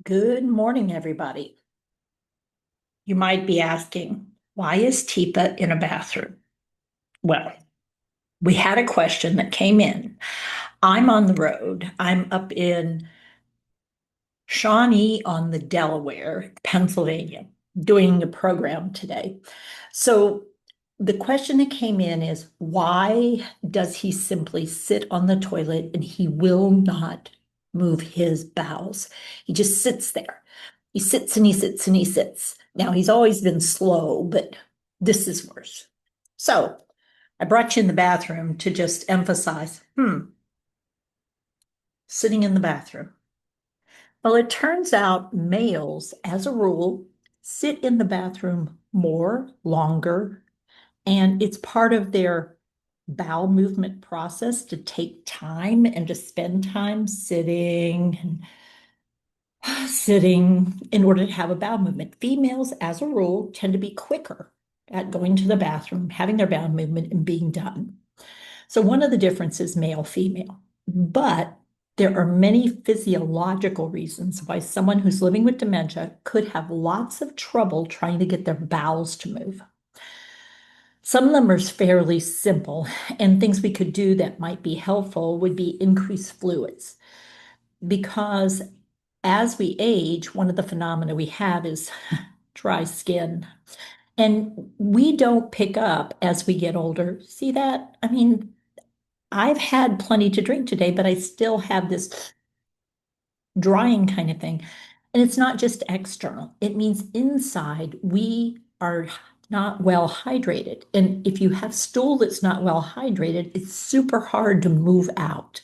Good morning, everybody. You might be asking, why is Teepa in a bathroom? Well, we had a question that came in. I'm on the road. I'm up in Shawnee on the Delaware, Pennsylvania, doing a program today. So the question that came in is, why does he simply sit on the toilet and he will not move his bowels? He just sits there. He sits and he sits and he sits. Now, he's always been slow, but this is worse. So I brought you in the bathroom to just emphasize, sitting in the bathroom. Well, it turns out males, as a rule, sit in the bathroom more, longer, and it's part of their bowel movement process to take time and to spend time sitting and sitting in order to have a bowel movement. Females, as a rule, tend to be quicker at going to the bathroom, having their bowel movement, and being done. So one of the differences male female, but there are many physiological reasons why someone who's living with dementia could have lots of trouble trying to get their bowels to move. Some of them are fairly simple, and things we could do that might be helpful would be increase fluids. Because as we age, one of the phenomena we have is dry skin. And we don't pick up as we get older. See that? I mean, I've had plenty to drink today, but I still have this drying kind of thing. And it's not just external, it means inside we are not well hydrated. And if you have stool that's not well hydrated, it's super hard to move out.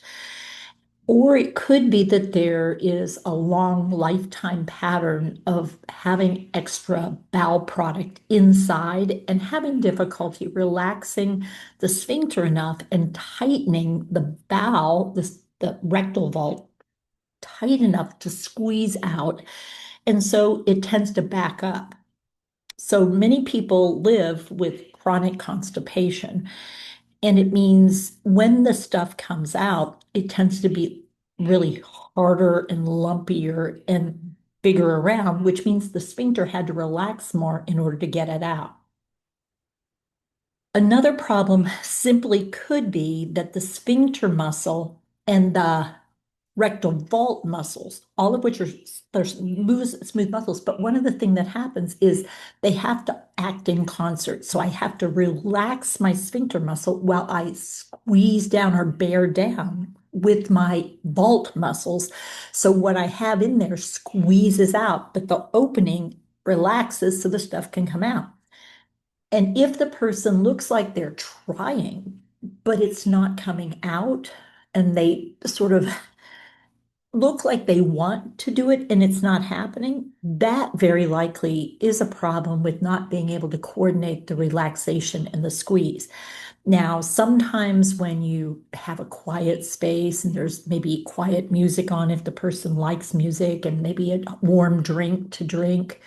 Or it could be that there is a long lifetime pattern of having extra bowel product inside and having difficulty relaxing the sphincter enough and tightening the bowel, the rectal vault, tight enough to squeeze out. And so it tends to back up. So many people live with chronic constipation. And it means when the stuff comes out, it tends to be really harder and lumpier and bigger around, which means the sphincter had to relax more in order to get it out. Another problem simply could be that the sphincter muscle and the rectal vault muscles, all of which are they're smooth muscles. But one of the things that happens is they have to act in concert. So I have to relax my sphincter muscle while I squeeze down or bear down with my vault muscles. So what I have in there squeezes out, but the opening relaxes so the stuff can come out. And if the person looks like they're trying, but it's not coming out, and they sort of look like they want to do it and it's not happening, that very likely is a problem with not being able to coordinate the relaxation and the squeeze. Now, sometimes when you have a quiet space and there's maybe quiet music on, if the person likes music, and maybe a warm drink to drink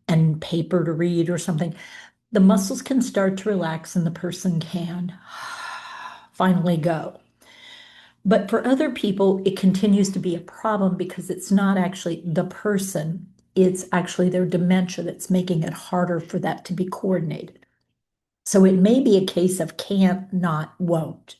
and paper to read or something, the muscles can start to relax and the person can finally go. But for other people, it continues to be a problem because it's not actually the person, it's actually their dementia that's making it harder for that to be coordinated. So it may be a case of can't, not, won't.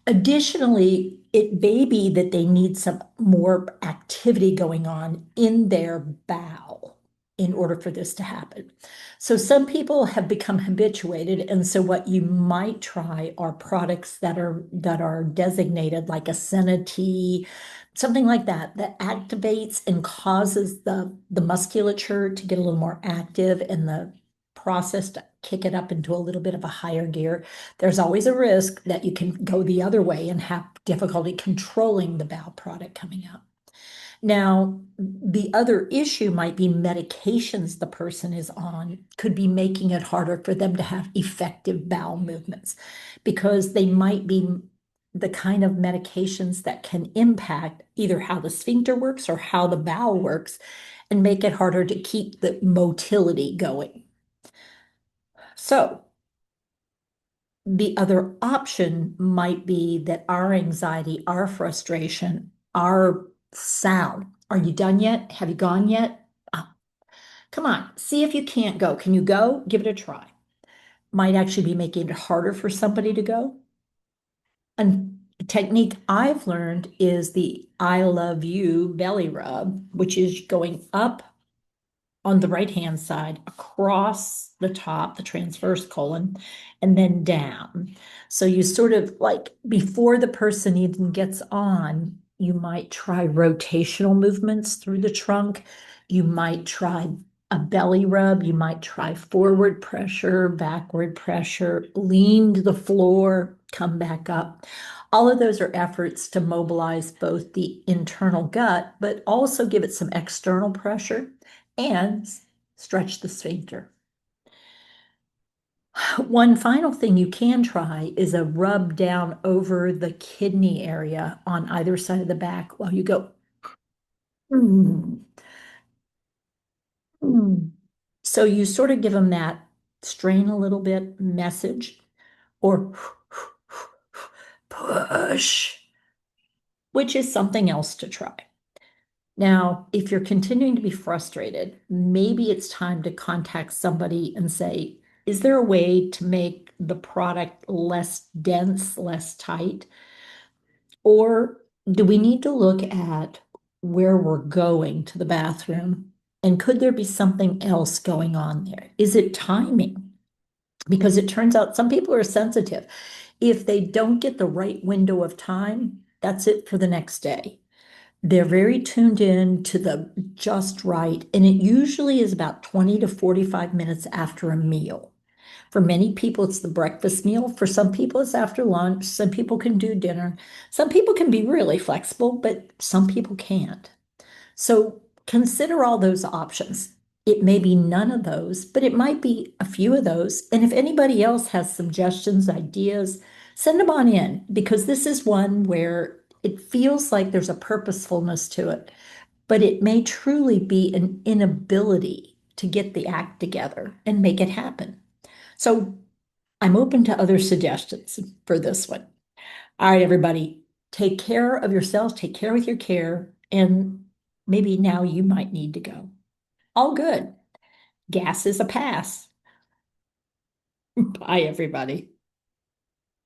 Additionally, it may be that they need some more activity going on in their bowel in order for this to happen. So some people have become habituated, and so what you might try are products that are designated like a senna tea, something like that, that activates and causes the musculature to get a little more active and the process to kick it up into a little bit of a higher gear. There's always a risk that you can go the other way and have difficulty controlling the bowel product coming out. Now, the other issue might be medications the person is on could be making it harder for them to have effective bowel movements because they might be the kind of medications that can impact either how the sphincter works or how the bowel works and make it harder to keep the motility going. So, the other option might be that our anxiety, our frustration, our sound Are you done yet? Have you gone yet? Come on, see if you can't go. Can you go? Give it a try. Might actually be making it harder for somebody to go. And a technique I've learned is the I love you belly rub, which is going up on the right-hand side across the top, the transverse colon, and then down. So you sort of like before the person even gets on, you might try rotational movements through the trunk. You might try a belly rub. You might try forward pressure, backward pressure, lean to the floor, come back up. All of those are efforts to mobilize both the internal gut, but also give it some external pressure and stretch the sphincter. One final thing you can try is a rub down over the kidney area on either side of the back while you go. "Mm, mm." So you sort of give them that strain a little bit message or push, which is something else to try. Now, if you're continuing to be frustrated, maybe it's time to contact somebody and say, is there a way to make the product less dense, less tight? Or do we need to look at where we're going to the bathroom? And could there be something else going on there? Is it timing? Because it turns out some people are sensitive. If they don't get the right window of time, that's it for the next day. They're very tuned in to the just right, and it usually is about 20 to 45 minutes after a meal. For many people, it's the breakfast meal. For some people, it's after lunch. Some people can do dinner. Some people can be really flexible, but some people can't. So consider all those options. It may be none of those, but it might be a few of those. And if anybody else has suggestions, ideas, send them on in because this is one where it feels like there's a purposefulness to it, but it may truly be an inability to get the act together and make it happen. So I'm open to other suggestions for this one. All right, everybody, take care of yourselves, take care with your care, and maybe now you might need to go. All good. Gas is a pass. Bye, everybody.